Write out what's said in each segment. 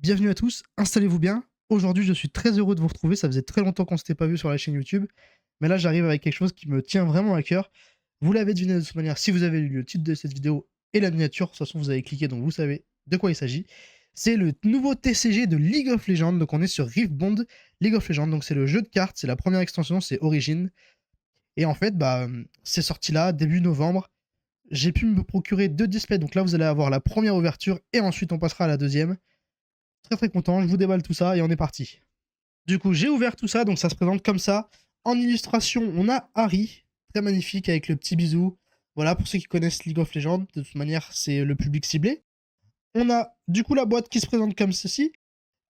Bienvenue à tous, installez-vous bien. Aujourd'hui, je suis très heureux de vous retrouver. Ça faisait très longtemps qu'on ne s'était pas vu sur la chaîne YouTube. Mais là, j'arrive avec quelque chose qui me tient vraiment à cœur. Vous l'avez deviné de toute manière si vous avez lu le titre de cette vidéo et la miniature. De toute façon, vous avez cliqué, donc vous savez de quoi il s'agit. C'est le nouveau TCG de League of Legends. Donc, on est sur Riftbound League of Legends. Donc, c'est le jeu de cartes. C'est la première extension, c'est Origin. Et en fait, c'est sorti là, début novembre. J'ai pu me procurer 2 displays. Donc là, vous allez avoir la première ouverture et ensuite, on passera à la deuxième. Très très content, je vous déballe tout ça et on est parti. Du coup, j'ai ouvert tout ça, donc ça se présente comme ça. En illustration, on a Harry, très magnifique avec le petit bisou. Voilà, pour ceux qui connaissent League of Legends, de toute manière, c'est le public ciblé. On a du coup la boîte qui se présente comme ceci,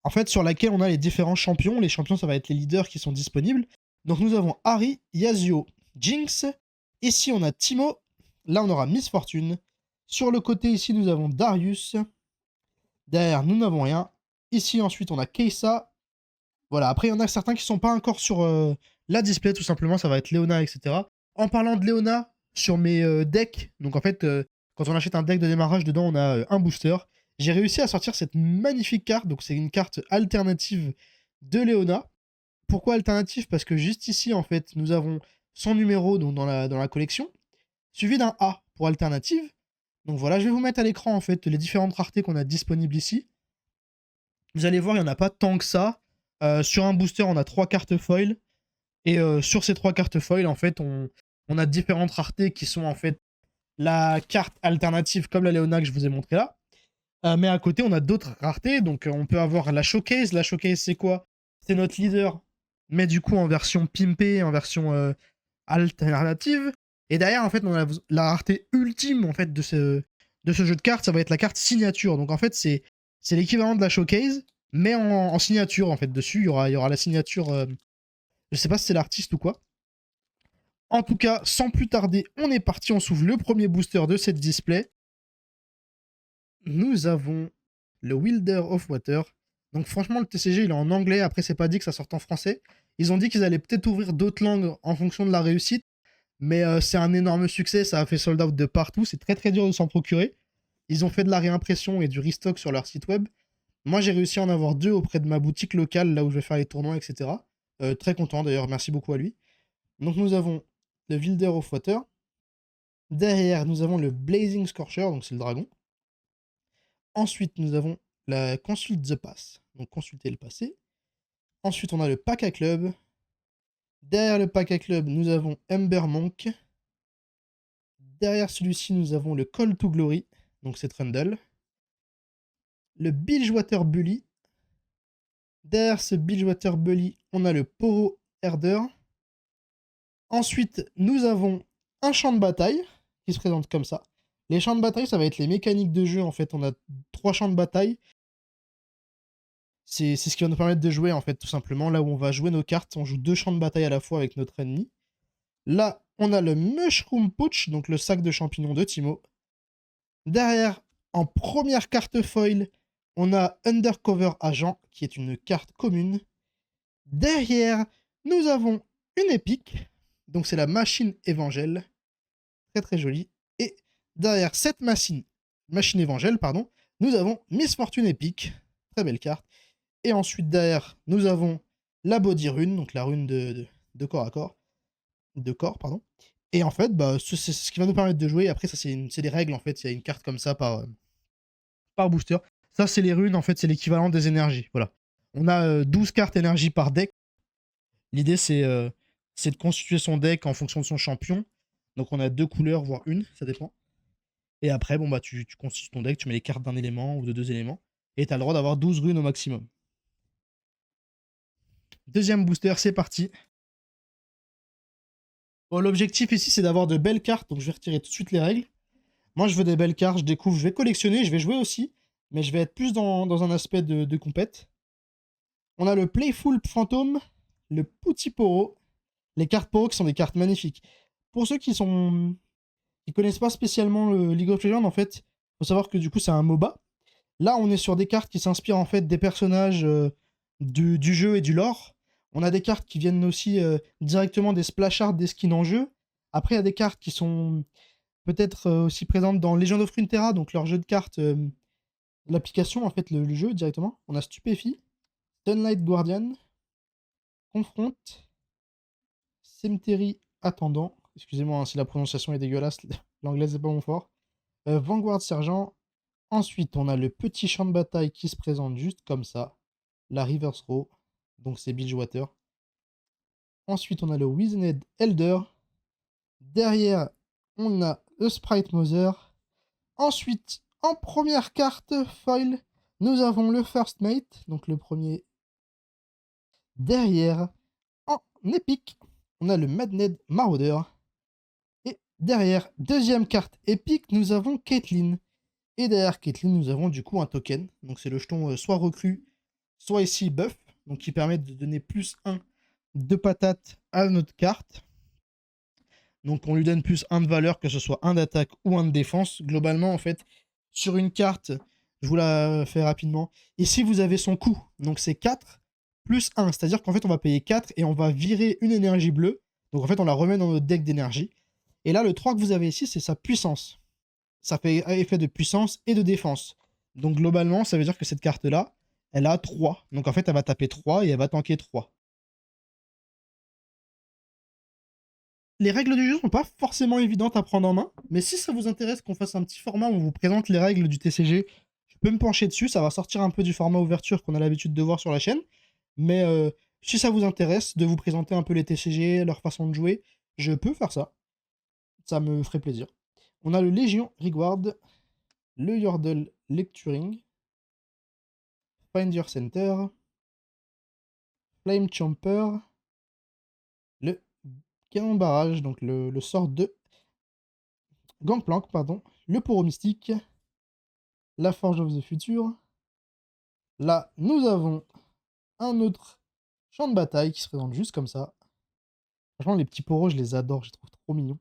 en fait, sur laquelle on a les différents champions. Les champions, ça va être les leaders qui sont disponibles. Donc nous avons Harry, Yasuo, Jinx. Ici, on a Timo. Là, on aura Miss Fortune. Sur le côté, ici, nous avons Darius. Derrière, nous n'avons rien. Ici, ensuite, on a Keisa. Voilà, après, il y en a certains qui sont pas encore sur la display, tout simplement. Ça va être Léona, etc. En parlant de Léona, sur mes decks, donc en fait, quand on achète un deck de démarrage, dedans, on a un booster. J'ai réussi à sortir cette magnifique carte. Donc, c'est une carte alternative de Léona. Pourquoi alternative? Parce que juste ici, en fait, nous avons son numéro donc, dans la collection, suivi d'un A pour alternative. Donc voilà, je vais vous mettre à l'écran, en fait, les différentes raretés qu'on a disponibles ici. Vous allez voir, il n'y en a pas tant que ça. Sur un booster, on a 3 cartes foil. Et sur ces 3 cartes foil, en fait, on a différentes raretés qui sont en fait la carte alternative comme la Léona que je vous ai montré là. Mais à côté, on a d'autres raretés. Donc on peut avoir la Showcase. La Showcase, c'est quoi? C'est notre leader, mais du coup en version pimpée, en version alternative. Et derrière, en fait, on a la rareté ultime en fait, de ce jeu de cartes. Ça va être la carte signature. Donc en fait, c'est l'équivalent de la Showcase, mais en signature, en fait. Dessus, il y aura la signature. Je sais pas si c'est l'artiste ou quoi. En tout cas, sans plus tarder, on est parti. On s'ouvre le premier booster de cette display. Nous avons le Wielder of Water. Donc franchement, le TCG, il est en anglais. Après, c'est pas dit que ça sorte en français. Ils ont dit qu'ils allaient peut-être ouvrir d'autres langues en fonction de la réussite. Mais c'est un énorme succès. Ça a fait sold out de partout. C'est très très dur de s'en procurer. Ils ont fait de la réimpression et du restock sur leur site web. Moi, j'ai réussi à en avoir 2 auprès de ma boutique locale, là où je vais faire les tournois, etc. Très content d'ailleurs, merci beaucoup à lui. Donc nous avons le Wielder of Water. Derrière, nous avons le Blazing Scorcher, donc c'est le dragon. Ensuite, nous avons la Consult the Pass, donc consulter le passé. Ensuite, on a le Pack à Club. Derrière le Pack à Club, nous avons Ember Monk. Derrière celui-ci, nous avons le Call to Glory, donc c'est Trundle. Le Bilgewater Bully. Derrière ce Bilgewater Bully, on a le Poro Herder. Ensuite, nous avons un champ de bataille qui se présente comme ça. Les champs de bataille, ça va être les mécaniques de jeu. En fait, on a 3 champs de bataille. C'est ce qui va nous permettre de jouer, en fait, tout simplement. Là où on va jouer nos cartes, on joue 2 champs de bataille à la fois avec notre ennemi. Là, on a le Mushroom Pouch, donc le sac de champignons de Timo. Derrière, en première carte foil, on a Undercover Agent, qui est une carte commune. Derrière, nous avons une épique, donc c'est la machine évangile. Très très jolie. Et derrière cette machine évangile, pardon, nous avons Miss Fortune épique. Très belle carte. Et ensuite, derrière, nous avons la Body Rune, donc la rune de corps à corps. De corps, pardon. Et en fait, c'est ce qui va nous permettre de jouer. Après, ça, c'est des règles, en fait. Il y a une carte comme ça par booster. Ça, c'est les runes, en fait, c'est l'équivalent des énergies. Voilà. On a 12 cartes énergie par deck. L'idée, c'est de constituer son deck en fonction de son champion. Donc, on a 2 couleurs, voire une, ça dépend. Et après, tu constitues ton deck, tu mets les cartes d'un élément ou de 2 éléments. Et tu as le droit d'avoir 12 runes au maximum. Deuxième booster, c'est parti. Bon, l'objectif ici, c'est d'avoir de belles cartes. Donc, je vais retirer tout de suite les règles. Moi, je veux des belles cartes, je découvre, je vais collectionner, je vais jouer aussi. Mais je vais être plus dans un aspect de compète. On a le Playful Phantom, le Petit Poro. Les cartes Poro qui sont des cartes magnifiques. Pour ceux qui connaissent pas spécialement le League of Legends, en fait, faut savoir que du coup, c'est un MOBA. Là, on est sur des cartes qui s'inspirent en fait des personnages du jeu et du lore. On a des cartes qui viennent aussi directement des splash art, des skins en jeu. Après, il y a des cartes qui sont peut-être aussi présentes dans Legend of Runeterra, donc leur jeu de cartes l'application, en fait, le jeu directement. On a Stupéfie, Sunlight Guardian, Confronte, Cemetery Attendant. Excusez-moi hein, si la prononciation est dégueulasse, l'anglais c'est pas mon fort. Vanguard Sergent. Ensuite, on a le petit champ de bataille qui se présente juste comme ça. La Reverse Row, donc c'est Bilgewater. Ensuite, on a le Wizened Elder. Derrière, on a le Sprite Mother. Ensuite, en première carte foil, nous avons le First Mate, donc le premier. Derrière, en épique, on a le Madned Marauder. Et derrière, deuxième carte épique, nous avons Caitlyn. Et derrière Caitlyn, nous avons du coup un token. Donc c'est le jeton soit recrue, soit ici buff. Donc qui permet de donner plus 1 de patate à notre carte. Donc on lui donne plus 1 de valeur, que ce soit 1 d'attaque ou 1 de défense. Globalement, en fait, sur une carte, je vous la fais rapidement. Ici, vous avez son coût. Donc c'est 4 plus 1. C'est-à-dire qu'en fait, on va payer 4 et on va virer une énergie bleue. Donc en fait, on la remet dans notre deck d'énergie. Et là, le 3 que vous avez ici, c'est sa puissance. Ça fait effet de puissance et de défense. Donc globalement, ça veut dire que cette carte-là, elle a 3. Donc en fait, elle va taper 3 et elle va tanker 3. Les règles du jeu sont pas forcément évidentes à prendre en main, mais si ça vous intéresse qu'on fasse un petit format où on vous présente les règles du TCG, je peux me pencher dessus, ça va sortir un peu du format ouverture qu'on a l'habitude de voir sur la chaîne, mais si ça vous intéresse de vous présenter un peu les TCG, leur façon de jouer, je peux faire ça me ferait plaisir. On a le Légion Reward, le Yordle Lecturing, Find Your Center, Flame Champer, le Canon Barrage, donc le sort de Gangplank, pardon, le Poro Mystique, la Forge of the Future. Là, nous avons un autre champ de bataille qui se présente juste comme ça. Franchement, les petits poros, je les adore, je les trouve trop mignons.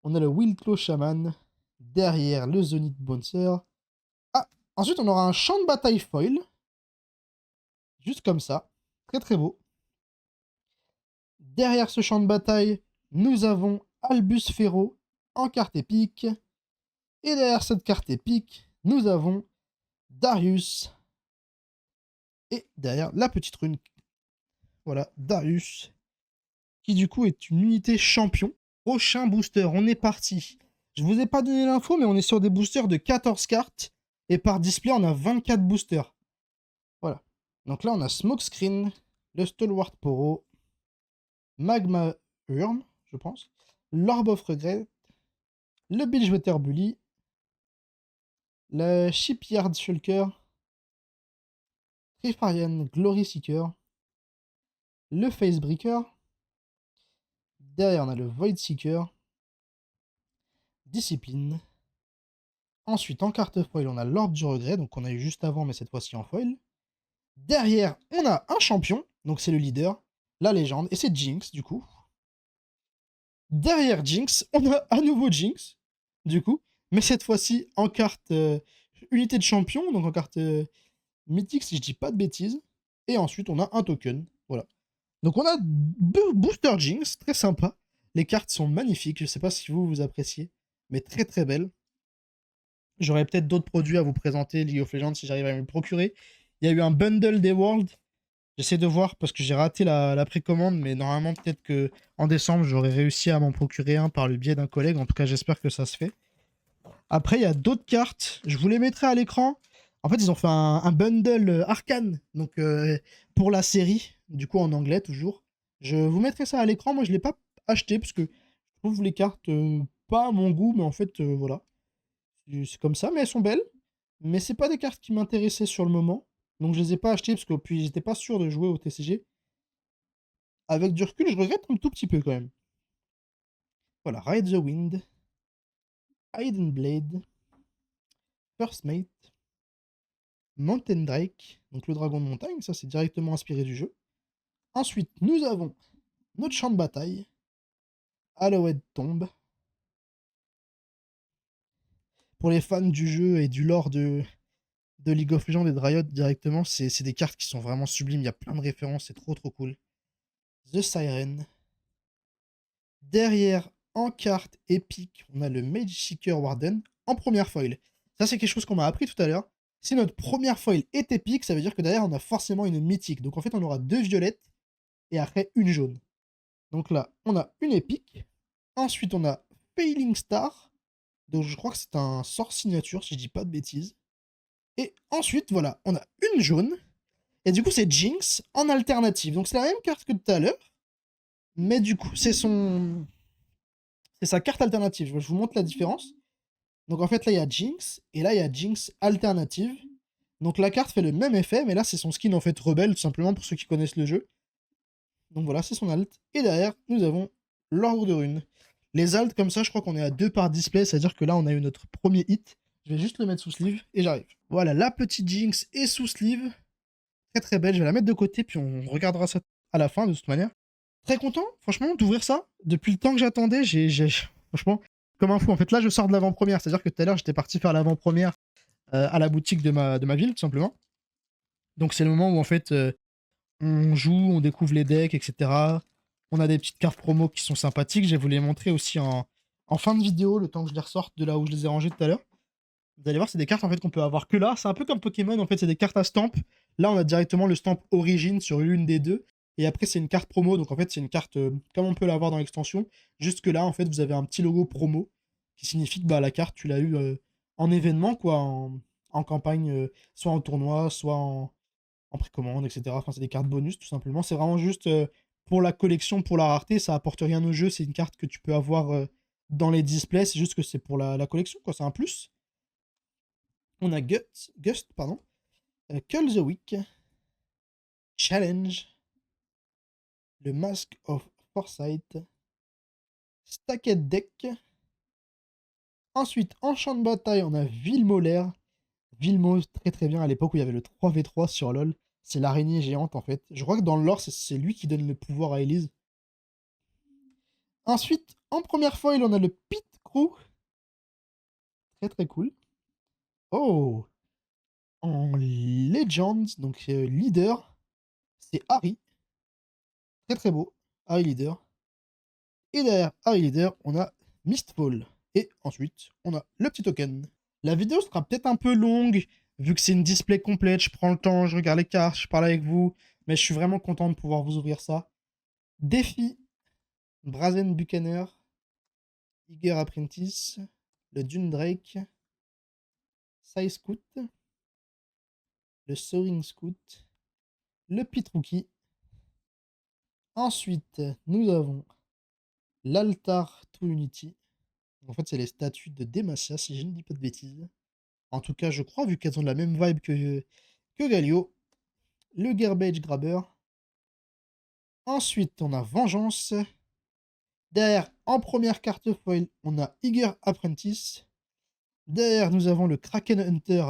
On a le Wildclaw Shaman, derrière le Zonith Bouncer. Ah, ensuite, on aura un champ de bataille foil, juste comme ça, très très beau. Derrière ce champ de bataille, nous avons Albus Ferro en carte épique. Et derrière cette carte épique, nous avons Darius. Et derrière la petite rune, voilà, Darius, qui du coup est une unité champion. Prochain booster, on est parti. Je vous ai pas donné l'info, mais on est sur des boosters de 14 cartes. Et par display, on a 24 boosters. Voilà. Donc là, on a Smokescreen, le Stalwart Poro, Magma Urn, je pense, l'Orb of Regret, le Bilgewater Bully, le Shipyard Shulker, Trifarian Glory Seeker, le Facebreaker. Derrière, on a le Void Seeker, Discipline. Ensuite, en carte foil, on a l'Orbe du Regret, donc on a eu juste avant, mais cette fois-ci en foil. Derrière, on a un champion, donc c'est le leader, la légende, et c'est Jinx, du coup. Derrière Jinx, on a à nouveau Jinx, du coup, mais cette fois-ci en carte unité de champion, donc en carte mythique, si je dis pas de bêtises. Et ensuite, on a un token, voilà. Donc on a deux Booster Jinx, très sympa. Les cartes sont magnifiques, je sais pas si vous appréciez, mais très très belles. J'aurais peut-être d'autres produits à vous présenter, League of Legends, si j'arrive à me le procurer. Il y a eu un bundle des Worlds. J'essaie de voir parce que j'ai raté la précommande, mais normalement, peut-être que en décembre, j'aurais réussi à m'en procurer un par le biais d'un collègue. En tout cas, j'espère que ça se fait. Après, il y a d'autres cartes. Je vous les mettrai à l'écran. En fait, ils ont fait un bundle Arcane, donc pour la série, du coup en anglais toujours. Je vous mettrai ça à l'écran. Moi, je l'ai pas acheté parce que je trouve les cartes pas à mon goût, mais en fait, voilà. C'est comme ça, mais elles sont belles. Mais c'est pas des cartes qui m'intéressaient sur le moment. Donc je les ai pas achetées parce que puis j'étais pas sûr de jouer au TCG. Avec du recul, je regrette un tout petit peu quand même. Voilà, Ride the Wind, Hidden Blade, First Mate, Mountain Drake, donc le dragon de montagne, ça c'est directement inspiré du jeu. Ensuite, nous avons notre champ de bataille, Hallowed Tomb. Pour les fans du jeu et du lore de League of Legends et de Riot directement, c'est des cartes qui sont vraiment sublimes, il y a plein de références, c'est trop trop cool. The Siren. Derrière, en carte épique, on a le Mage Seeker Warden en première foil. Ça, c'est quelque chose qu'on m'a appris tout à l'heure. Si notre première foil est épique, ça veut dire que derrière, on a forcément une mythique. Donc en fait, on aura 2 violettes et après une jaune. Donc là, on a une épique. Ensuite, on a Failing Star. Donc je crois que c'est un sort signature, si je dis pas de bêtises. Et ensuite, voilà, on a une jaune. Et du coup, c'est Jinx en alternative. Donc c'est la même carte que tout à l'heure. Mais du coup, c'est sa carte alternative. Je vous montre la différence. Donc en fait, là, il y a Jinx. Et là, il y a Jinx alternative. Donc la carte fait le même effet. Mais là, c'est son skin, en fait, rebelle, tout simplement, pour ceux qui connaissent le jeu. Donc voilà, c'est son alt. Et derrière, nous avons l'ordre de rune. Les alts, comme ça, je crois qu'on est à 2 par display. C'est-à-dire que là, on a eu notre premier hit. Je vais juste le mettre sous sleeve et j'arrive. Voilà, la petite Jinx est sous sleeve. Très très belle. Je vais la mettre de côté, puis on regardera ça à la fin, de toute manière. Très content, franchement, d'ouvrir ça. Depuis le temps que j'attendais, franchement, comme un fou. En fait, là, je sors de l'avant-première. C'est-à-dire que tout à l'heure, j'étais parti faire l'avant-première à la boutique de ma ville, tout simplement. Donc, c'est le moment où, en fait, on joue, on découvre les decks, etc. On a des petites cartes promo qui sont sympathiques. Je vais vous les montrer aussi en fin de vidéo, le temps que je les ressorte de là où je les ai rangées tout à l'heure. Vous allez voir, c'est des cartes en fait qu'on peut avoir que là. C'est un peu comme Pokémon, en fait, c'est des cartes à stamp. Là, on a directement le stamp origine sur l'une des deux. Et après, c'est une carte promo. Donc en fait, c'est une carte comme on peut l'avoir dans l'extension. Juste que là, en fait, vous avez un petit logo promo qui signifie que bah, la carte, tu l'as eu en événement, quoi, en campagne, soit en tournoi, soit en précommande, etc. Enfin, c'est des cartes bonus, tout simplement. C'est vraiment juste pour la collection, pour la rareté. Ça apporte rien au jeu. C'est une carte que tu peux avoir dans les displays. C'est juste que c'est pour la collection, quoi. C'est un plus. On a Gust, pardon. Call the Week. Challenge. Le Mask of Foresight. Stacked Deck. Ensuite, en champ de bataille, on a Villemolaire. Vilmo, très très bien à l'époque où il y avait le 3v3 sur LoL. C'est l'araignée géante en fait. Je crois que dans le lore, c'est lui qui donne le pouvoir à Elise. Ensuite, en première foil, on a le Pit Crew. Très très cool. Oh! En Legends, donc leader, c'est Harry. Très très beau. Harry leader. Et derrière Harry leader, on a Mistfall. Et ensuite, on a le petit token. La vidéo sera peut-être un peu longue, vu que c'est une display complète. Je prends le temps, je regarde les cartes, je parle avec vous. Mais je suis vraiment content de pouvoir vous ouvrir ça. Défi, Brazen Buchaner, Eager Apprentice, le Dune Drake, Sai Scout, le Soaring Scout, le Pit Rookie. Ensuite, nous avons l'Altar to Unity. En fait, c'est les statues de Demacia, si je ne dis pas de bêtises. En tout cas, je crois, vu qu'elles ont la même vibe que Galio. Le Garbage Grabber. Ensuite, on a Vengeance. Derrière, en première carte foil, on a Eager Apprentice. Derrière, nous avons le Kraken Hunter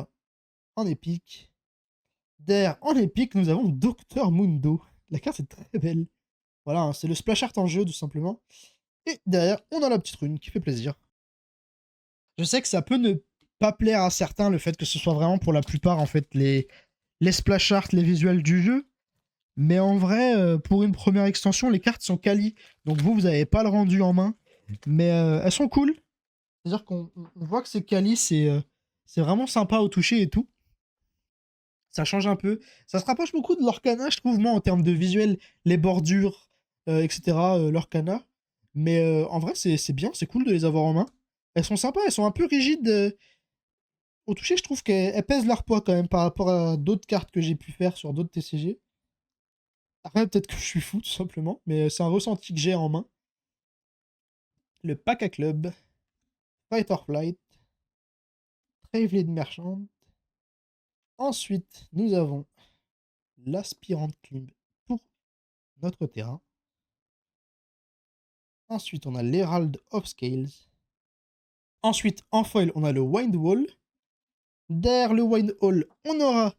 en épique. Derrière, en épique, nous avons Dr Mundo. La carte est très belle. Voilà, hein, c'est le splash art en jeu, tout simplement. Et derrière, on a la petite rune qui fait plaisir. Je sais que ça peut ne pas plaire à certains, le fait que ce soit vraiment pour la plupart, en fait, les splash art, les visuels du jeu. Mais en vrai, pour une première extension, les cartes sont quali. Donc vous n'avez pas le rendu en main. Mais elles sont cool. C'est-à-dire qu'on voit que c'est quali, c'est vraiment sympa au toucher et tout. Ça change un peu. Ça se rapproche beaucoup de l'Orcana, je trouve, moi, en termes de visuel, les bordures, etc., l'Orcana. Mais en vrai, c'est bien, c'est cool de les avoir en main. Elles sont sympas, elles sont un peu rigides. Au toucher, je trouve qu'elles pèsent leur poids quand même par rapport à d'autres cartes que j'ai pu faire sur d'autres TCG. Après, peut-être que je suis fou, tout simplement, mais c'est un ressenti que j'ai en main. Le Pack à Club, Fight or Flight, Traveled Merchant. Ensuite, nous avons l'Aspirant Climb pour notre terrain. Ensuite, on a l'Herald of Scales. Ensuite, en foil, on a le Wind Wall. Derrière le Wind Wall, on aura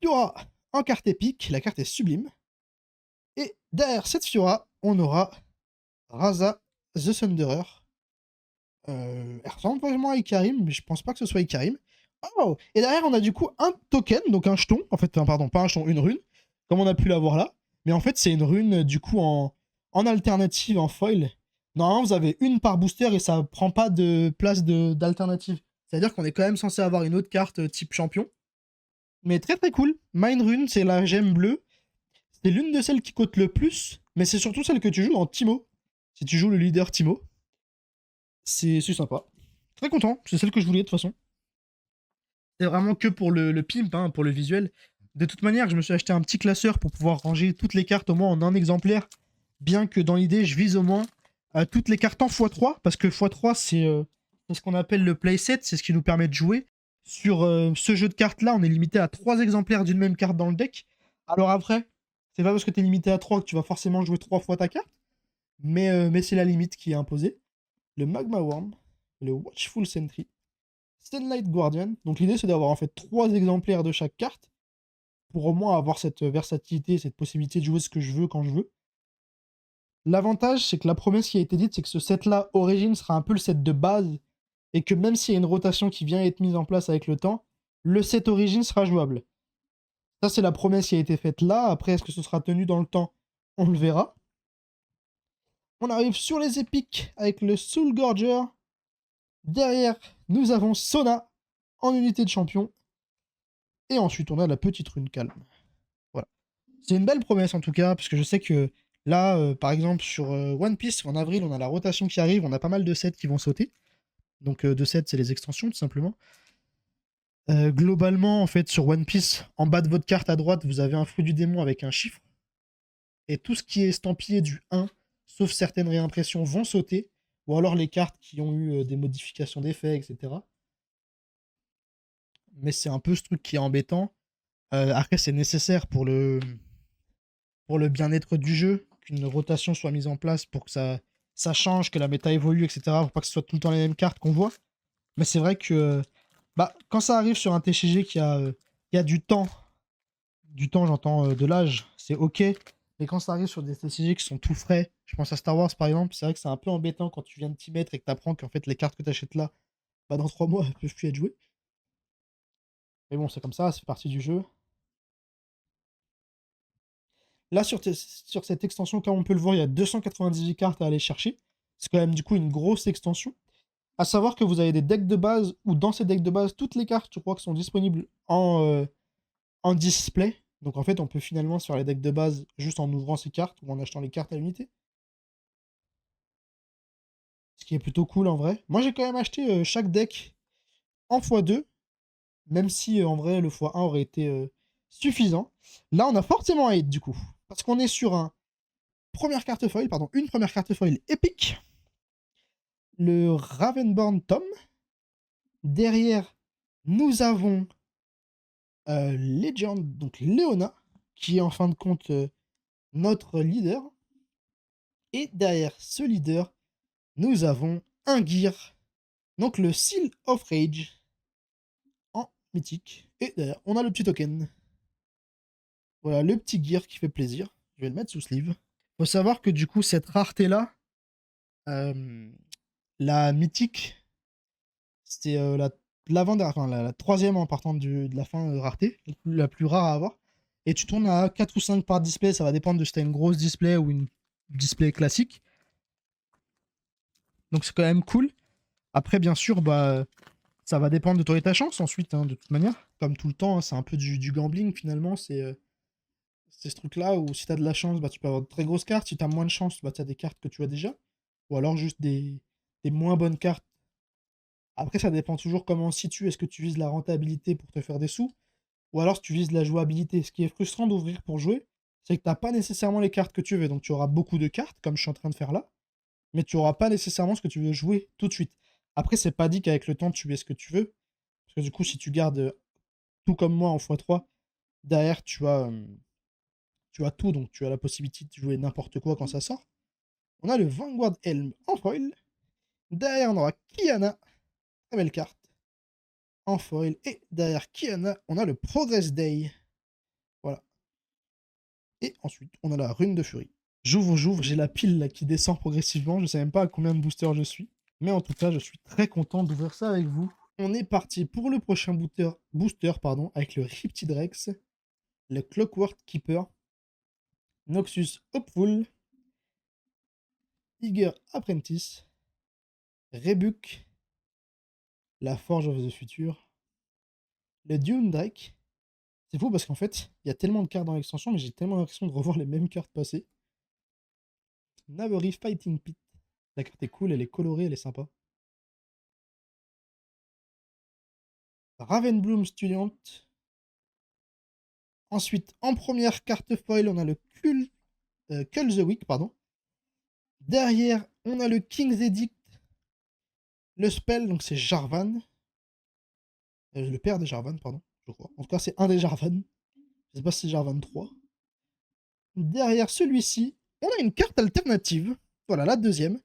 Fiora en carte épique. La carte est sublime. Et derrière cette Fiora, on aura Raza the Thunderer. Elle ressemble vraiment à Ikarim, mais je pense pas que ce soit Ikarim. Oh! Et derrière, on a du coup un token, donc un jeton. En fait, pardon, pas un jeton, une rune. Comme on a pu l'avoir là. Mais en fait, c'est une rune, du coup, en alternative, en foil. Normalement, vous avez une par booster et ça prend pas de place d'alternative. C'est-à-dire qu'on est quand même censé avoir une autre carte type champion. Mais très très cool. Mind Rune, c'est la gemme bleue. C'est l'une de celles qui coûte le plus, mais c'est surtout celle que tu joues dans Timo. Si tu joues le leader Timo, c'est sympa. Très content, c'est celle que je voulais de toute façon. C'est vraiment que pour le pimp, hein, pour le visuel. De toute manière, je me suis acheté un petit classeur pour pouvoir ranger toutes les cartes au moins en un exemplaire. Bien que dans l'idée, je vise au moins toutes les cartes en x3, parce que x3, c'est ce qu'on appelle le playset, c'est ce qui nous permet de jouer. Sur ce jeu de cartes-là, on est limité à 3 exemplaires d'une même carte dans le deck. Alors après, c'est pas parce que tu es limité à 3 que tu vas forcément jouer 3 fois ta carte, mais c'est la limite qui est imposée. Le Magma Worm, le Watchful Sentry, Sunlight Guardian. Donc l'idée, c'est d'avoir en fait 3 exemplaires de chaque carte pour au moins avoir cette versatilité, cette possibilité de jouer ce que je veux quand je veux. L'avantage, c'est que la promesse qui a été dite, c'est que ce set-là, Origin, sera un peu le set de base, et que même s'il y a une rotation qui vient être mise en place avec le temps, le set Origin sera jouable. Ça, c'est la promesse qui a été faite là. Après, est-ce que ce sera tenu dans le temps? On le verra. On arrive sur les épiques avec le Soul Gorger. Derrière, nous avons Sona en unité de champion. Et ensuite, on a la petite rune calme. Voilà. C'est une belle promesse en tout cas, parce que je sais que là, par exemple, sur One Piece, en avril, on a la rotation qui arrive, on a pas mal de sets qui vont sauter. Donc, de sets, c'est les extensions, tout simplement. Globalement, en fait, sur One Piece, en bas de votre carte à droite, vous avez un fruit du démon avec un chiffre. Et tout ce qui est estampillé du 1, sauf certaines réimpressions, vont sauter. Ou alors les cartes qui ont eu des modifications d'effets, etc. Mais c'est un peu ce truc qui est embêtant. Après, c'est nécessaire pour le bien-être du jeu, qu'une rotation soit mise en place pour que ça change, que la méta évolue, etc. Pour pas que ce soit tout le temps les mêmes cartes qu'on voit. Mais c'est vrai que bah, quand ça arrive sur un TCG qui a du temps j'entends de l'âge, c'est ok. Mais quand ça arrive sur des TCG qui sont tout frais, je pense à Star Wars par exemple, c'est vrai que c'est un peu embêtant quand tu viens de t'y mettre et que tu apprends qu'en fait les cartes que tu achètes là, bah, dans 3 mois, elles peuvent plus être jouées. Mais bon, c'est comme ça fait partie du jeu. Là, sur cette extension, comme on peut le voir, il y a 298 cartes à aller chercher. C'est quand même du coup une grosse extension. À savoir que vous avez des decks de base, où dans ces decks de base, toutes les cartes, je crois, qui sont disponibles en display. Donc en fait, on peut finalement se faire les decks de base juste en ouvrant ces cartes ou en achetant les cartes à l'unité. Ce qui est plutôt cool en vrai. Moi, j'ai quand même acheté chaque deck en x2, même si en vrai, le x1 aurait été suffisant. Là, on a forcément un hit du coup. Parce qu'on est sur une première carte foil épique. Le Ravenborn Tom. Derrière, nous avons Legend, donc Léona, qui est en fin de compte notre leader. Et derrière ce leader, nous avons un gear, donc le Seal of Rage en mythique. Et derrière, on a le petit token. Voilà, le petit gear qui fait plaisir. Je vais le mettre sous sleeve. Faut savoir que du coup, cette rareté-là, euh, la mythique, c'était la troisième en partant de la fin rareté, la plus rare à avoir. Et tu tournes à 4 ou 5 par display, ça va dépendre de si tu as une grosse display ou une display classique. Donc c'est quand même cool. Après, bien sûr, bah, ça va dépendre de toi et ta chance ensuite, hein, de toute manière. Comme tout le temps, hein, c'est un peu du gambling finalement. C'est ce truc-là où si tu as de la chance, bah, tu peux avoir de très grosses cartes. Si tu as moins de chance, bah, tu as des cartes que tu as déjà. Ou alors juste des moins bonnes cartes. Après, ça dépend toujours comment on se situe. Est-ce que tu vises la rentabilité pour te faire des sous? Ou alors si tu vises la jouabilité. Ce qui est frustrant d'ouvrir pour jouer, c'est que tu n'as pas nécessairement les cartes que tu veux. Donc tu auras beaucoup de cartes, comme je suis en train de faire là, mais tu n'auras pas nécessairement ce que tu veux jouer tout de suite. Après, c'est pas dit qu'avec le temps, tu aies ce que tu veux. Parce que du coup, si tu gardes tout comme moi en x3, derrière, tu as tout. Donc tu as la possibilité de jouer n'importe quoi quand ça sort. On a le Vanguard Helm en foil. Derrière, on aura Kiana. Très belle carte. En foil. Et derrière Kiana, on a le Progress Day. Voilà. Et ensuite, on a la rune de furie. J'ouvre, j'ai la pile là, qui descend progressivement. Je sais même pas à combien de boosters je suis. Mais en tout cas, je suis très content d'ouvrir ça avec vous. On est parti pour le prochain booster avec le Riptide Rex, le Clockwork Keeper, Noxus Hopeful, Eager Apprentice, Rebuke, la Forge of the Future, le Dune Drake, C'est fou parce qu'en fait, il y a tellement de cartes dans l'extension, mais j'ai tellement l'impression de revoir les mêmes cartes passer. Navery Fighting Pit. La carte est cool, elle est colorée, elle est sympa. Ravenbloom Student. Ensuite, en première carte foil, on a le Cull the Weak, pardon. Derrière, on a le King's Edict. Le spell, donc c'est Jarvan. Le père des Jarvan, pardon, je crois. En tout cas, c'est un des Jarvan. Je sais pas si c'est Jarvan 3. Derrière celui-ci, on a une carte alternative. Voilà, la deuxième.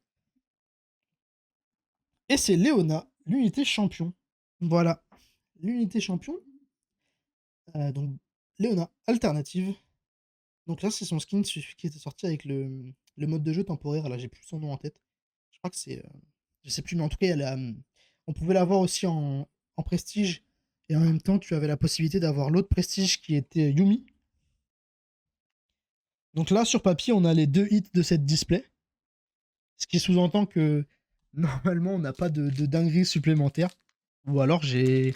Et c'est Léona, l'unité champion. Voilà, l'unité champion. Donc, Léona, alternative. Donc là, c'est son skin qui était sorti avec le mode de jeu temporaire. Là, j'ai plus son nom en tête. Je crois que c'est. Je sais plus, mais en tout cas, on pouvait l'avoir aussi en prestige. Et en même temps, tu avais la possibilité d'avoir l'autre prestige qui était Yumi. Donc là, sur papier, on a les 2 hits de cette display. Ce qui sous-entend que normalement, on n'a pas de dinguerie supplémentaire. Ou alors, j'ai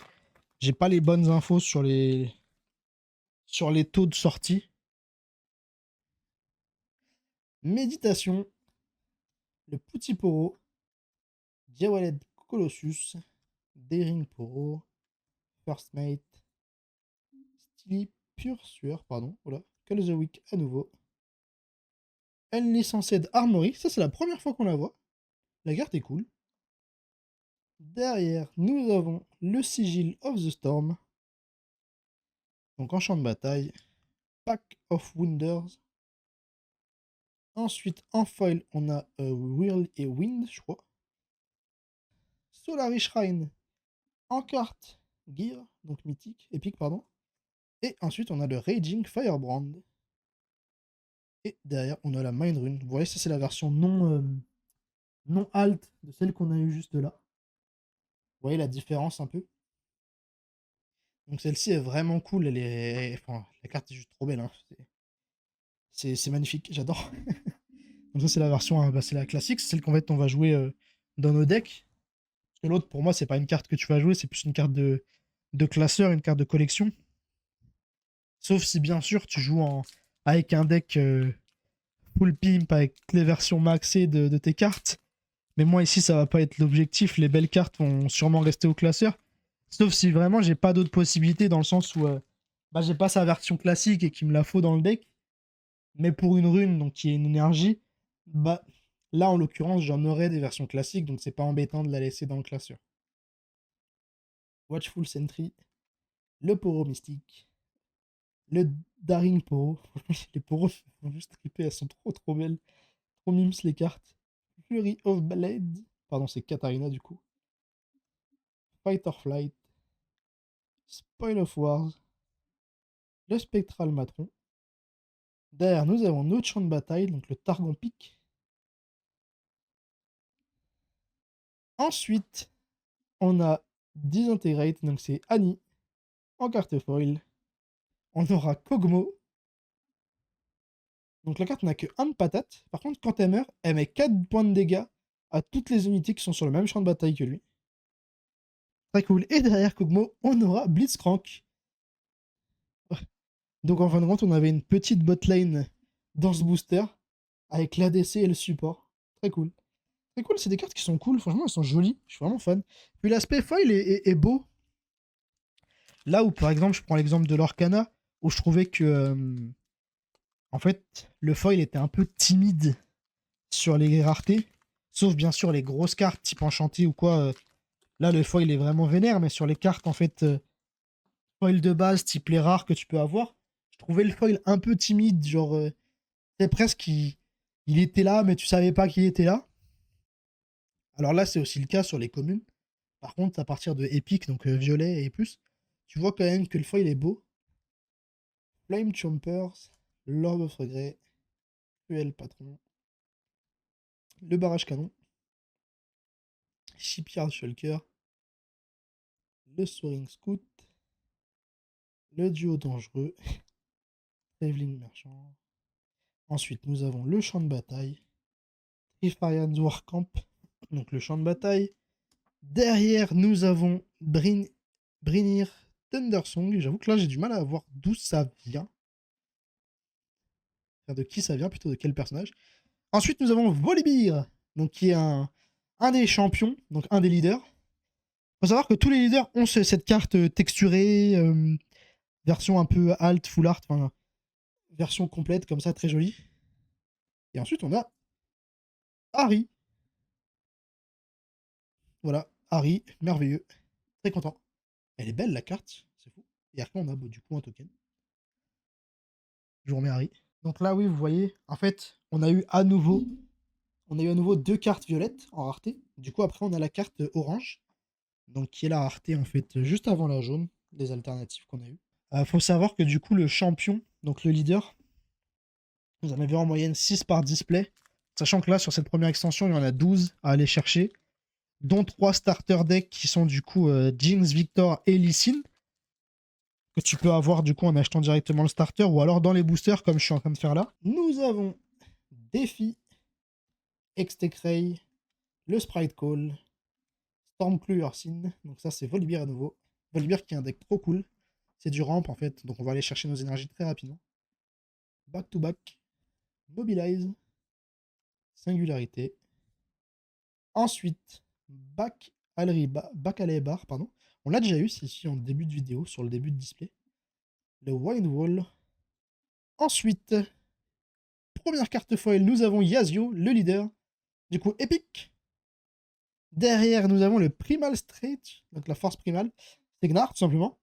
pas les bonnes infos sur les taux de sortie. Méditation. Le Petit Poro. Diawaled Colossus. Daring Poro. First Mate. Steely Pure Sueur, pardon. Voilà. Call the Week à nouveau. Unlicensed Armory. Ça, c'est la première fois qu'on la voit. La carte est cool. Derrière, nous avons le Sigil of the Storm. Donc en champ de bataille. Pack of Wonders. Ensuite, en foil, on a Whirl et Wind, je crois. Solari Shrine en carte Gear, donc mythique, épique, pardon. Et ensuite, on a le Raging Firebrand. Et derrière, on a la Mind Rune. Vous voyez, ça, c'est la version non alt de celle qu'on a eu juste là. Vous voyez la différence un peu. Donc celle-ci est vraiment cool. Enfin, la carte est juste trop belle. Hein. C'est magnifique, j'adore. Donc ça, c'est la version, bah, c'est la classique, c'est celle qu'en fait on va jouer dans nos decks. Parce que l'autre, pour moi, c'est pas une carte que tu vas jouer, c'est plus une carte de classeur, une carte de collection. Sauf si bien sûr tu joues avec un deck full pimp, avec les versions maxées de tes cartes. Mais moi ici, ça va pas être l'objectif. Les belles cartes vont sûrement rester au classeur. Sauf si vraiment j'ai pas d'autres possibilités dans le sens où bah, j'ai pas sa version classique et qu'il me la faut dans le deck. Mais pour une rune, donc qui est une énergie, bah là en l'occurrence j'en aurais des versions classiques, donc c'est pas embêtant de la laisser dans le classeur. Watchful Sentry, le Poro Mystique, le Daring Poro. Les Poros font juste triper, elles sont trop belles. Trop mimes les cartes. Fury of Blade, pardon c'est Katarina du coup. Fight or Flight, Spoil of Wars, le Spectral Matron. Derrière nous avons notre champ de bataille, donc le Targon Pic. Ensuite, on a Disintegrate, donc c'est Annie en carte foil. On aura Kog'Maw. Donc la carte n'a que 1 de patate. Par contre, quand elle meurt, elle met 4 points de dégâts à toutes les unités qui sont sur le même champ de bataille que lui. Très cool. Et derrière Kog'Maw, on aura Blitzcrank. Donc en fin de compte, on avait une petite botlane dans ce booster avec l'ADC et le support. Très cool. Très cool, c'est des cartes qui sont cool. Franchement, elles sont jolies. Je suis vraiment fan. Puis l'aspect foil est beau. Là où, par exemple, je prends l'exemple de l'Orcana, où je trouvais que, en fait, le foil était un peu timide sur les raretés. Sauf, bien sûr, les grosses cartes, type enchanté ou quoi. Là, le foil est vraiment vénère, mais sur les cartes, en fait, foil de base, type les rares que tu peux avoir, je trouvais le foil un peu timide. Genre, c'est presque, il était là, mais tu savais pas qu'il était là. Alors là, c'est aussi le cas sur les communes. Par contre, à partir de épique, donc violet et plus, tu vois quand même que le foil est beau. Flame Chompers, Lord of Regret, Cruel Patron, le barrage canon, Shipyard Shulker, le Soaring Scout, le duo dangereux, Traveling Merchant. Ensuite, nous avons le champ de bataille, Trifarian's Warcamp, donc le champ de bataille. Derrière, nous avons Brinir Thundersong. J'avoue que là, j'ai du mal à voir d'où ça vient. Enfin, de qui ça vient, plutôt de quel personnage. Ensuite, nous avons Volibear, donc qui est un des champions, donc un des leaders. Faut savoir que tous les leaders ont cette carte texturée, version un peu alt, full art, enfin, version complète, comme ça, très jolie. Et ensuite, on a Harry. Voilà, Harry, merveilleux. Très content. Elle est belle, la carte, c'est fou. Et après, on a du coup un token. Je vous remets Harry. Donc là, oui, vous voyez, en fait, on a eu à nouveau 2 cartes violettes en rareté. Du coup, après, on a la carte orange, donc qui est la rareté, en fait, juste avant la jaune, des alternatives qu'on a eues. Faut savoir que du coup, le champion, donc le leader, vous en avez en moyenne 6 par display. Sachant que là, sur cette première extension, il y en a 12 à aller chercher, dont 3 starter decks qui sont du coup Jinx, Victor et Lee Sin, que tu peux avoir du coup en achetant directement le starter ou alors dans les boosters comme je suis en train de faire là. Nous avons Défi, Extecray, le Sprite Call, Stormclaw Ursin, donc ça c'est Volibear à nouveau. Volibear qui est un deck trop cool. C'est du ramp en fait, donc on va aller chercher nos énergies très rapidement. Back to back, Mobilize, Singularité. Ensuite, Back Bar, pardon. On l'a déjà eu ici en début de vidéo, sur le début de display. Le Wind Wall. Ensuite, première carte foil, nous avons Yasuo, le leader. Du coup, épique. Derrière, nous avons le Primal Stretch, donc la force primale. Tegnar, tout simplement.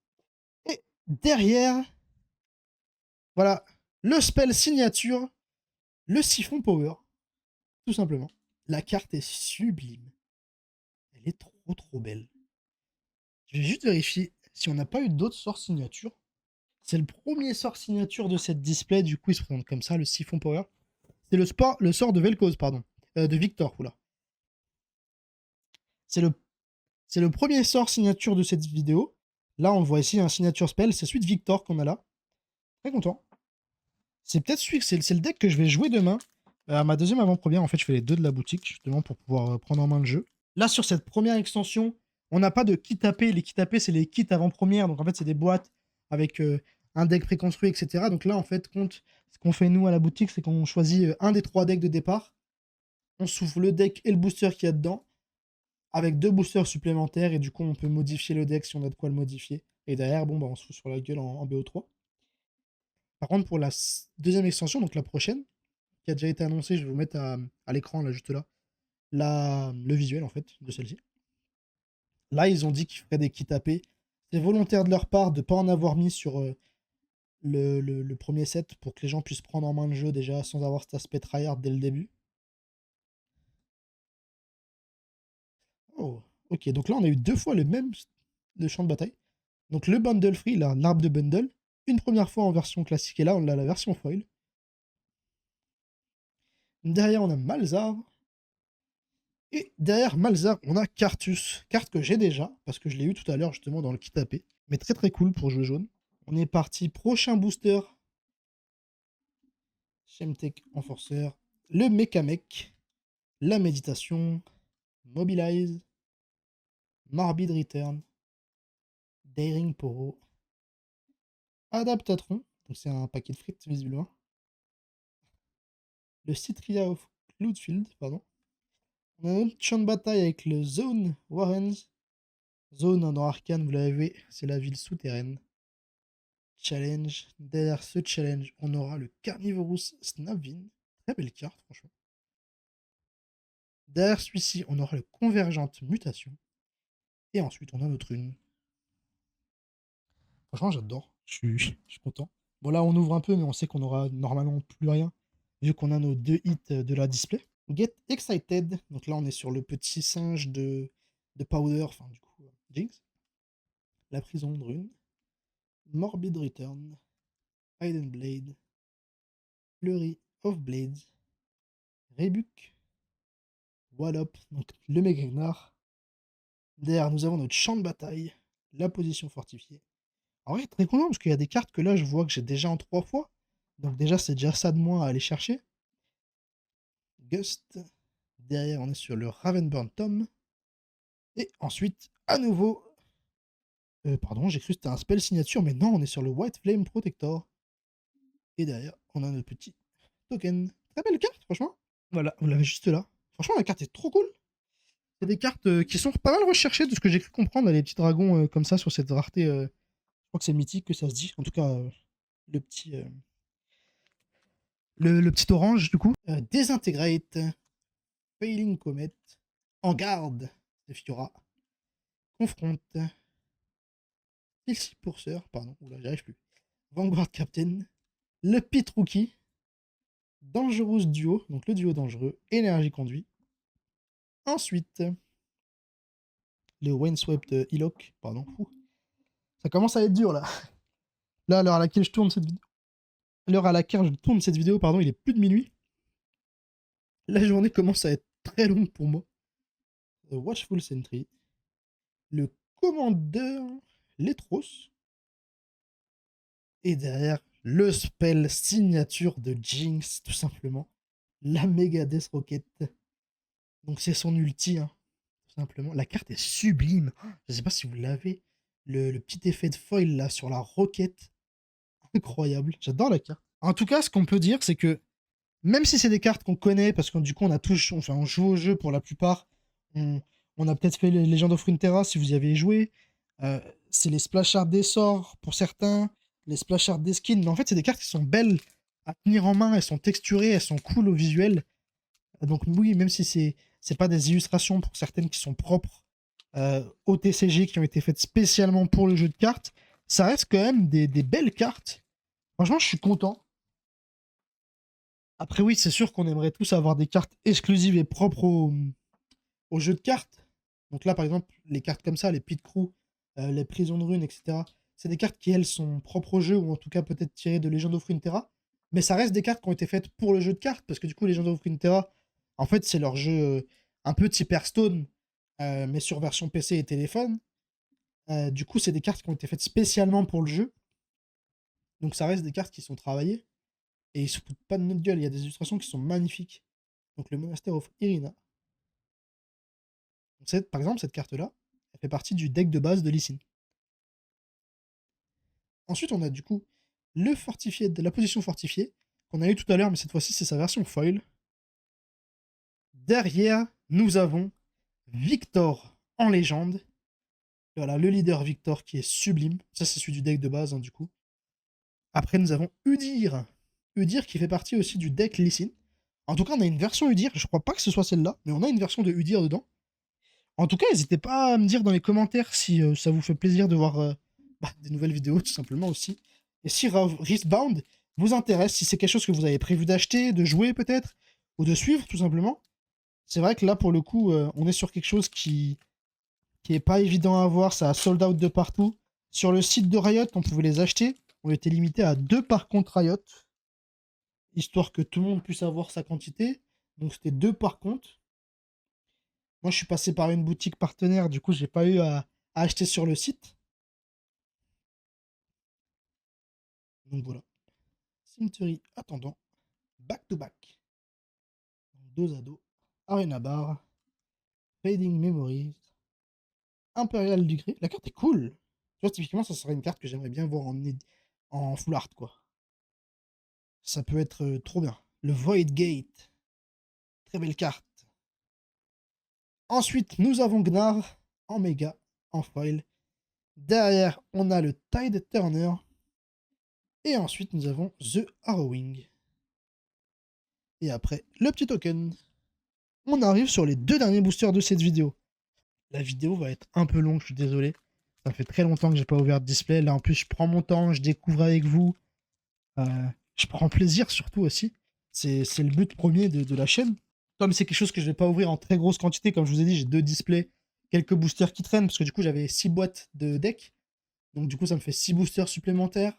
Et derrière, voilà, le spell signature, le siphon power, tout simplement. La carte est sublime. Elle est trop trop belle. Je vais juste vérifier si on n'a pas eu d'autres sorts signature. C'est le premier sort signature de cette display, du coup il se présente comme ça, le siphon power. C'est le sort de Vel'Koz, pardon. De Victor, oula. C'est le premier sort signature de cette vidéo. Là, on voit ici un signature spell, c'est celui de Victor qu'on a là. Très content. C'est peut-être celui, c'est le deck que je vais jouer demain. À ma deuxième avant-première, en fait, je fais les deux de la boutique, justement, pour pouvoir prendre en main le jeu. Là, sur cette première extension, on n'a pas de kit AP. Les kits AP, c'est les kits avant-première. Donc, en fait, c'est des boîtes avec un deck préconstruit, etc. Donc là, en fait, ce qu'on fait, nous, à la boutique, c'est qu'on choisit un des 3 decks de départ. On s'ouvre le deck et le booster qu'il y a dedans, avec 2 boosters supplémentaires. Et du coup, on peut modifier le deck si on a de quoi le modifier. Et derrière, bon, bah, on se fout sur la gueule en BO3. Par contre, pour la deuxième extension, donc la prochaine, qui a déjà été annoncée, je vais vous mettre à l'écran, là, juste là, le visuel, en fait, de celle-ci. Là, ils ont dit qu'ils feraient des kits AP. C'est volontaire de leur part de ne pas en avoir mis sur le premier set pour que les gens puissent prendre en main le jeu déjà sans avoir cet aspect tryhard dès le début. Oh, ok, donc là, on a eu 2 fois le champ de bataille. Donc le bundle free, là, l'arbre de bundle, une première fois en version classique, et là, on a la version foil. Derrière, on a Malzar. Et derrière Malzar, on a Cartus, carte que j'ai déjà, parce que je l'ai eu tout à l'heure justement dans le kit AP. Mais très très cool pour jouer jaune. On est parti, prochain booster. Shemtech Enforcer, le Mechamech, la méditation, Mobilize, Morbid Return, Daring Poro, Adaptatron, donc c'est un paquet de frites visiblement, le Citria of Cloudfield, pardon. On a un autre champ de bataille avec le Zone Warrens. Zone dans Arcane, vous l'avez vu, c'est la ville souterraine. Challenge. Derrière ce challenge, on aura le Carnivorous Snapvin. Très belle carte, franchement. Derrière celui-ci, on aura le Convergente Mutation. Et ensuite, on a notre une. Franchement, j'adore. Je suis content. Bon, là, on ouvre un peu, mais on sait qu'on aura normalement plus rien, vu qu'on a nos 2 hits de la display. Get Excited. Donc là, on est sur le petit singe de Powder, enfin, du coup, Jinx. La prison de Rune. Morbid Return. Hidden Blade. Flurry of Blades. Rebuke. Wallop, donc le Megagnar. Derrière, nous avons notre champ de bataille. La position fortifiée. En vrai, très content parce qu'il y a des cartes que là, je vois que j'ai déjà en 3 fois. Donc déjà, c'est déjà ça de moins à aller chercher. Gust. Derrière, on est sur le Ravenburn Tom. Et ensuite, à nouveau, Pardon, j'ai cru que c'était un spell signature, mais non, on est sur le White Flame Protector. Et derrière, on a notre petit token. Très belle carte, franchement. Voilà, vous l'avez juste là. Franchement, la carte est trop cool. C'est des cartes qui sont pas mal recherchées, de ce que j'ai cru comprendre. Là, les petits dragons comme ça sur cette rareté. Je crois que c'est mythique que ça se dit. En tout cas, le petit, le petit orange, du coup. Disintegrate. Failing Comet. En garde. De Fiora. Confronte. Ilsi Pourseur. Pardon, oula, j'y arrive plus. Vanguard Captain. Le Pit Rookie. Dangerous Duo. Donc le duo dangereux. Énergie conduit. Ensuite, le Windswept Hillock. Pardon. Ouh. Ça commence à être dur là. Là, à l'heure à laquelle je tourne cette vidéo. À l'heure à laquelle je tourne cette vidéo, pardon, il est plus de minuit. La journée commence à être très longue pour moi. Watchful Sentry. Le commandeur Letros. Et derrière, le spell signature de Jinx, tout simplement. La Mega Death Rocket. Donc c'est son ulti, hein, tout simplement. La carte est sublime. Je sais pas si vous l'avez. Le petit effet de foil là sur la roquette. Incroyable. J'adore la carte. En tout cas, ce qu'on peut dire, c'est que même si c'est des cartes qu'on connaît, parce que du coup, on a tous, enfin, on joue au jeu pour la plupart. On a peut-être fait les Legend of Runeterra si vous y avez joué. Euh, c'est les splash art des sorts pour certains, les splash art des skins. Mais en fait, c'est des cartes qui sont belles à tenir en main. Elles sont texturées, elles sont cool au visuel. Donc oui, même si c'est pas des illustrations pour certaines qui sont propres au TCG, qui ont été faites spécialement pour le jeu de cartes, ça reste quand même des belles cartes. Franchement, je suis content. Après, oui, c'est sûr qu'on aimerait tous avoir des cartes exclusives et propres au jeu de cartes. Donc là, par exemple, les cartes comme ça, les Pit Crew, les Prisons de Runes, etc., c'est des cartes qui, elles, sont propres au jeu, ou en tout cas peut-être tirées de Legend of Runeterra. Mais ça reste des cartes qui ont été faites pour le jeu de cartes, parce que du coup, Legend of Runeterra, en fait, c'est leur jeu un peu type Hearthstone, mais sur version PC et téléphone. Du coup, c'est des cartes qui ont été faites spécialement pour le jeu. Donc ça reste des cartes qui sont travaillées. Et ils se foutent pas de notre gueule. Il y a des illustrations qui sont magnifiques. Donc le Monastère of Irina. Par exemple, cette carte-là, elle fait partie du deck de base de Lee Sin. Ensuite, on a du coup le fortifié, de la position fortifiée, qu'on a eu tout à l'heure, mais cette fois-ci, c'est sa version foil. Derrière, nous avons Victor en légende. Voilà, le leader Victor qui est sublime. Ça, c'est celui du deck de base, hein, du coup. Après, nous avons Udyr. Udyr qui fait partie aussi du deck Lee Sin. En tout cas, on a une version Udyr. Je crois pas que ce soit celle-là, mais on a une version de Udyr dedans. En tout cas, n'hésitez pas à me dire dans les commentaires si ça vous fait plaisir de voir des nouvelles vidéos, tout simplement aussi. Et si Riftbound vous intéresse, si c'est quelque chose que vous avez prévu d'acheter, de jouer peut-être, ou de suivre, tout simplement. C'est vrai que là, pour le coup, on est sur quelque chose qui est pas évident à avoir. Ça a sold out de partout. Sur le site de Riot, on pouvait les acheter. On était limité à 2 par contre Riot, histoire que tout le monde puisse avoir sa quantité. Donc c'était 2 par contre. Moi, je suis passé par une boutique partenaire, du coup, j'ai pas eu à acheter sur le site. Donc voilà. Cemetery attendant. Back to back. Dos à dos. Arena Bar. Fading Memories. Imperial du Gré. La carte est cool. Tu vois, typiquement, ça serait une carte que j'aimerais bien voir en full art, quoi. Ça peut être trop bien. Le Void Gate. Très belle carte. Ensuite, nous avons Gnar en méga, en foil. Derrière, on a le Tide Turner. Et ensuite, nous avons The Harrowing. Et après, le petit token. On arrive sur les 2 derniers boosters de cette vidéo. La vidéo va être un peu longue, je suis désolé. Ça fait très longtemps que j'ai pas ouvert de display. Là, en plus, je prends mon temps, je découvre avec vous. Je prends plaisir surtout aussi. C'est le but premier de la chaîne. Comme c'est quelque chose que je vais pas ouvrir en très grosse quantité, comme je vous ai dit, j'ai 2 displays, quelques boosters qui traînent, parce que du coup, j'avais 6 boîtes de deck. Donc du coup, ça me fait 6 boosters supplémentaires.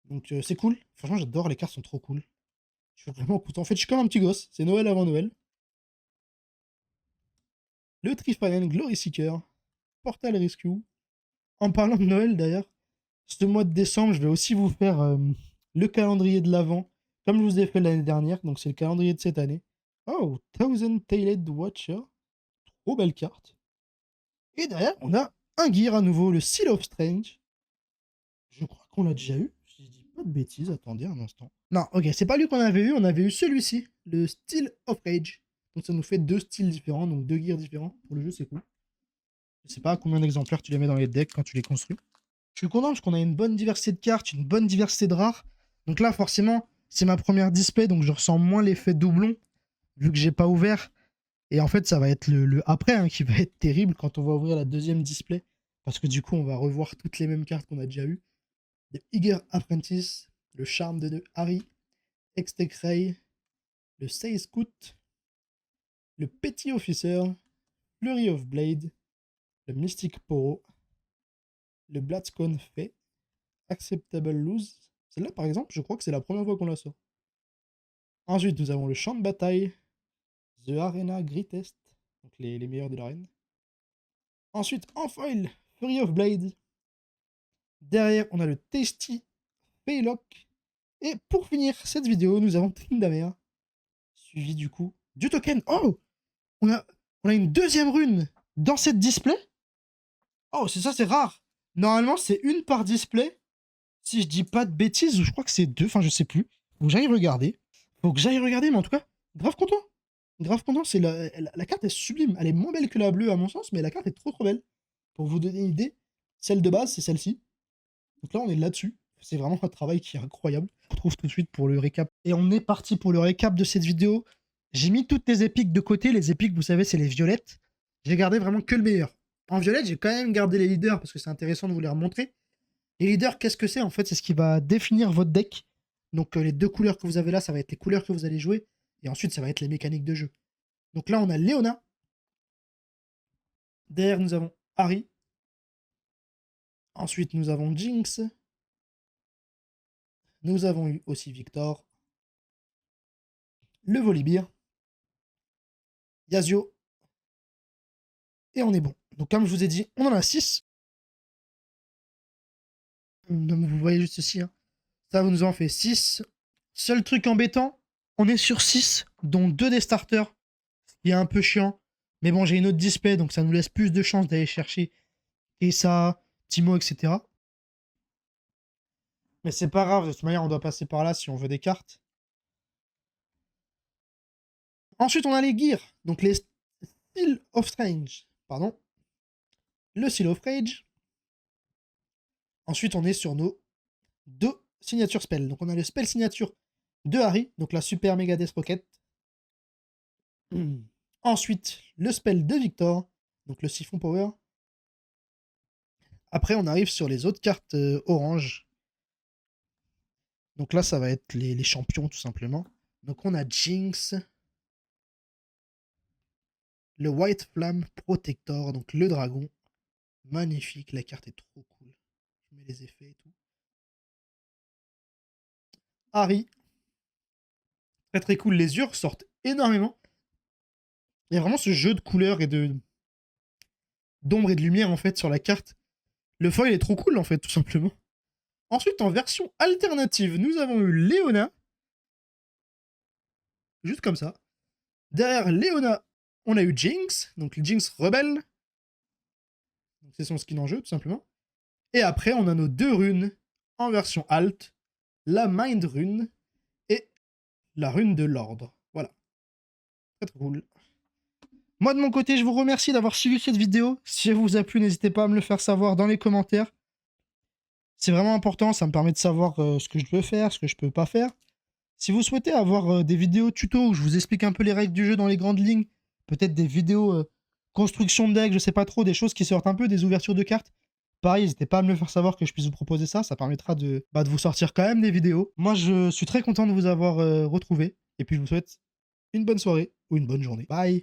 Donc c'est cool. Franchement, j'adore, les cartes sont trop cool. Je suis vraiment content. En fait, je suis comme un petit gosse. C'est Noël avant Noël. Le Trifanen Glory Seeker. Portal Rescue. En parlant de Noël d'ailleurs, ce mois de décembre, je vais aussi vous faire le calendrier de l'Avent, comme je vous ai fait l'année dernière. Donc c'est le calendrier de cette année. Oh, Thousand Tailed Watcher. Trop belle carte. Et derrière, on a un gear à nouveau, le Seal of Strange. Je crois qu'on l'a déjà eu. Si je dis pas de bêtises, attendez un instant. Non, ok, c'est pas lui qu'on avait eu. On avait eu celui-ci, le Steel of Rage. Donc ça nous fait 2 styles différents, donc 2 gears différents. Pour le jeu, c'est cool. Je sais pas combien d'exemplaires tu les mets dans les decks quand tu les construis. Je suis content parce qu'on a une bonne diversité de cartes, une bonne diversité de rares. Donc là, forcément, c'est ma première display, donc je ressens moins l'effet doublon, vu que j'ai pas ouvert. Et en fait, ça va être le après hein, qui va être terrible quand on va ouvrir la deuxième display. Parce que du coup, on va revoir toutes les mêmes cartes qu'on a déjà eues. Le Eager Apprentice, le Charme de Harry, Extec Ray, le Sei Scout, le Petty Officer, Flurry of Blade, le Mystic Poro, le Blatzcon Fey, Acceptable Lose. Celle-là, par exemple, je crois que c'est la première fois qu'on la sort. Ensuite, nous avons le Champ de Bataille, The Arena Greatest, donc les meilleurs de l'arène. Ensuite, en foil, Fury of Blade. Derrière, on a le Tasty Paylock. Et pour finir cette vidéo, nous avons Tryndamere, suivi du coup du token. Oh, on a une deuxième rune dans cette display. Oh, c'est ça, c'est rare. Normalement, c'est une par display. Si je dis pas de bêtises, ou je crois que c'est 2, enfin je sais plus. Faut que j'aille regarder. Mais en tout cas, grave content. Grave content, c'est la carte est sublime. Elle est moins belle que la bleue à mon sens, mais la carte est trop belle. Pour vous donner une idée, celle de base, c'est celle-ci. Donc là, on est là-dessus. C'est vraiment un travail qui est incroyable. On se retrouve tout de suite pour le récap. Et on est parti pour le récap de cette vidéo. J'ai mis toutes les épiques de côté. Les épiques, vous savez, c'est les violettes. J'ai gardé vraiment que le meilleur. En violette, j'ai quand même gardé les leaders parce que c'est intéressant de vous les remontrer. Les leaders, qu'est-ce que c'est? En fait, c'est ce qui va définir votre deck. Donc les deux couleurs que vous avez là, ça va être les couleurs que vous allez jouer. Et ensuite, ça va être les mécaniques de jeu. Donc là, on a Leona. Derrière, nous avons Harry. Ensuite, nous avons Jinx. Nous avons eu aussi Victor. Le Volibear. Yasuo. Et on est bon. Donc comme je vous ai dit, on en a 6. Vous voyez juste ceci. Hein. Ça nous en fait 6. Seul truc embêtant, on est sur 6, dont 2 des starters. Ce qui est un peu chiant. Mais bon, j'ai une autre display, donc ça nous laisse plus de chances d'aller chercher Essa, Timo, etc. Mais c'est pas grave, de toute manière, on doit passer par là si on veut des cartes. Ensuite, on a les gears. Donc les Seal of Strange. Pardon. Le Seal of Rage. Ensuite, on est sur nos 2 signatures spell. Donc on a le spell signature de Harry, donc la Super Mega Death Rocket. Ensuite, le spell de Victor, donc le Siphon Power. Après, on arrive sur les autres cartes orange. Donc là, ça va être les champions, tout simplement. Donc on a Jinx. Le White Flame Protector, donc le dragon. Magnifique, la carte est trop cool. Je mets les effets et tout. Harry. Très très cool, les yeux ressortent énormément. Il y a vraiment ce jeu de couleurs et d'ombre et de lumière en fait sur la carte. Le foil est trop cool en fait, tout simplement. Ensuite, en version alternative, nous avons eu Leona. Juste comme ça. Derrière Leona, on a eu Jinx. Donc Jinx rebelle. C'est son skin en jeu, tout simplement. Et après, on a nos 2 runes en version alt. La Mind Rune et la rune de l'ordre. Voilà. Très très cool. Moi, de mon côté, je vous remercie d'avoir suivi cette vidéo. Si elle vous a plu, n'hésitez pas à me le faire savoir dans les commentaires. C'est vraiment important, ça me permet de savoir ce que je peux faire, ce que je peux pas faire. Si vous souhaitez avoir des vidéos tuto où je vous explique un peu les règles du jeu dans les grandes lignes, peut-être des vidéos construction de deck, je sais pas trop, des choses qui sortent un peu des ouvertures de cartes, pareil, n'hésitez pas à me le faire savoir que je puisse vous proposer ça, ça permettra de vous sortir quand même des vidéos. Moi, je suis très content de vous avoir retrouvé, et puis je vous souhaite une bonne soirée ou une bonne journée. Bye!